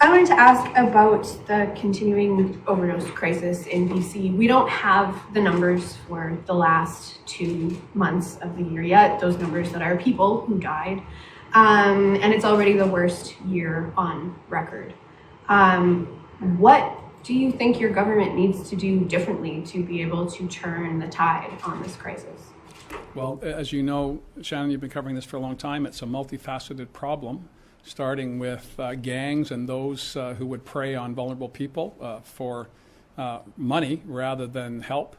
I wanted to ask about the continuing overdose crisis in BC. We don't have the numbers for the last 2 months of the year yet, those numbers that are people who died. And it's already the worst year on record. What do you think your government needs to do differently to be able to turn the tide on this crisis? Well, as you know, Shannon, you've been covering this for a long time. It's a multifaceted problem, starting with gangs and those who would prey on vulnerable people for money rather than help.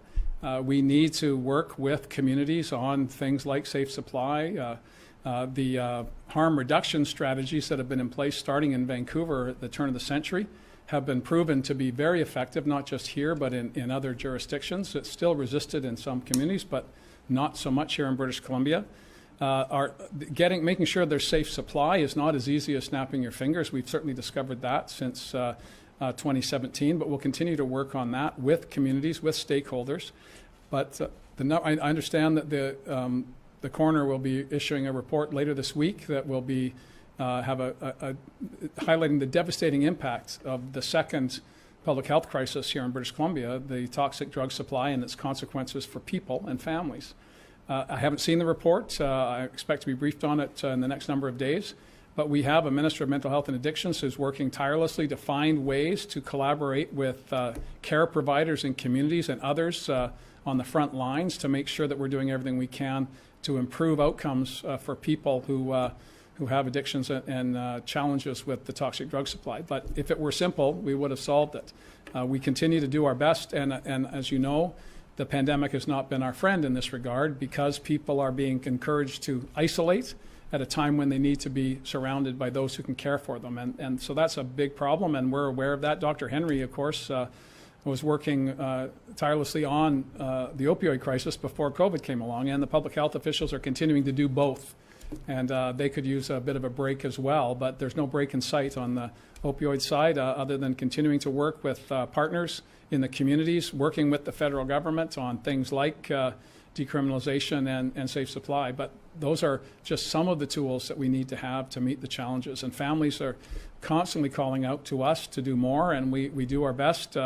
We need to work with communities on things like safe supply. The harm reduction strategies that have been in place starting in Vancouver at the turn of the century have been proven to be very effective, not just here, but in other jurisdictions. It's still resisted in some communities, but not so much here in British Columbia. Making sure there's safe supply is not as easy as snapping your fingers. We've certainly discovered that since 2017, but we'll continue to work on that with communities, with stakeholders. But I understand that the coroner will be issuing a report later this week that will be highlighting the devastating impact of the second public health crisis here in British Columbia, the toxic drug supply and its consequences for people and families. I haven't seen the report. I expect to be briefed on it in the next number of days. But we have a Minister of Mental Health and Addictions who's working tirelessly to find ways to collaborate with care providers in communities and others on the front lines to make sure that we're doing everything we can to improve outcomes for people who have addictions and challenges with the toxic drug supply. But if it were simple, we would have solved it. We continue to do our best, and as you know, the pandemic has not been our friend in this regard because people are being encouraged to isolate at a time when they need to be surrounded by those who can care for them. And so that's a big problem, and we're aware of that. Dr. Henry, of course, was working tirelessly on the opioid crisis before COVID came along, and the public health officials are continuing to do both. And they could use a bit of a break as well, but there's no break in sight on the opioid side other than continuing to work with partners in the communities, working with the federal government on things like decriminalization and safe supply. But those are just some of the tools that we need to have to meet the challenges. And families are constantly calling out to us to do more, and we do our best.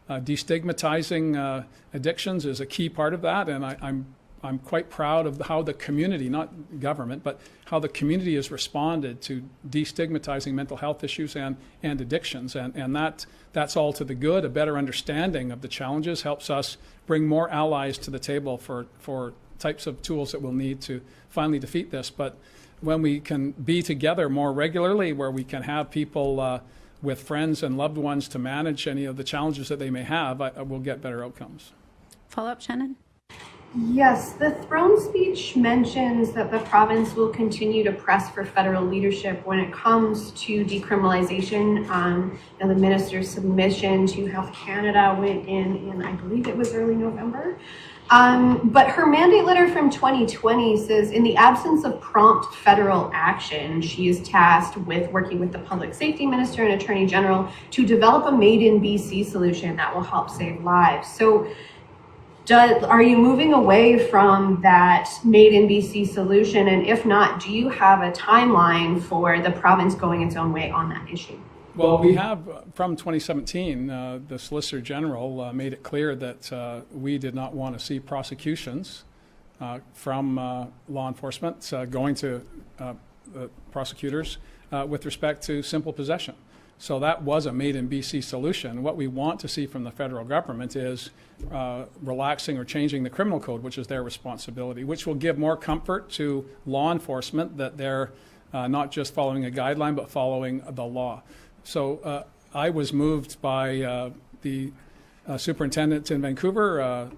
Destigmatizing addictions is a key part of that, and I'm quite proud of how the community, not government, but how the community has responded to destigmatizing mental health issues and addictions. And that's all to the good. A better understanding of the challenges helps us bring more allies to the table for types of tools that we'll need to finally defeat this. But when we can be together more regularly, where we can have people with friends and loved ones to manage any of the challenges that they may have, we'll get better outcomes. Follow up, Shannon? Yes, the throne speech mentions that the province will continue to press for federal leadership when it comes to decriminalization. The minister's submission to Health Canada went in I believe it was early November. But her mandate letter from 2020 says, in the absence of prompt federal action, she is tasked with working with the Public Safety Minister and Attorney General to develop a Made in BC solution that will help save lives. So are you moving away from that Made in BC solution? And if not, do you have a timeline for the province going its own way on that issue? Well, we have, from 2017, the Solicitor General made it clear that we did not want to see prosecutions from law enforcement going to prosecutors with respect to simple possession. So that was a Made in BC solution. What we want to see from the federal government is relaxing or changing the criminal code, which is their responsibility, which will give more comfort to law enforcement that they're not just following a guideline, but following the law. So I was moved by the superintendent in Vancouver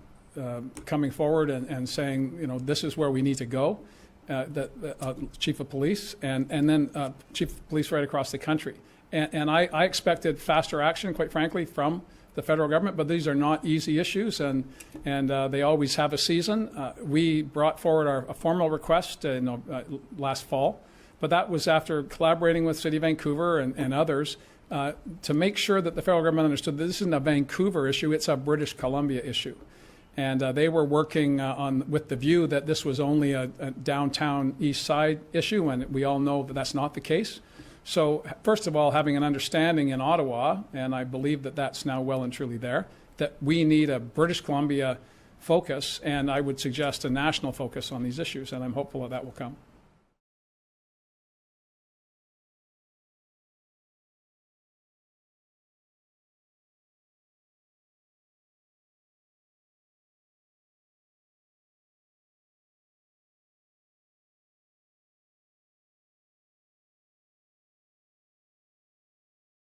coming forward and saying, this is where we need to go, the chief of police, and then chief of police right across the country. And I expected faster action, quite frankly, from the federal government, but these are not easy issues, and they always have a season. We brought forward a formal request last fall, but that was after collaborating with City of Vancouver and others to make sure that the federal government understood that this isn't a Vancouver issue, it's a British Columbia issue. And they were working with the view that this was only a downtown east side issue, and we all know that that's not the case. So first of all, having an understanding in Ottawa, and I believe that that's now well and truly there, that we need a British Columbia focus, and I would suggest a national focus on these issues, and I'm hopeful that that will come.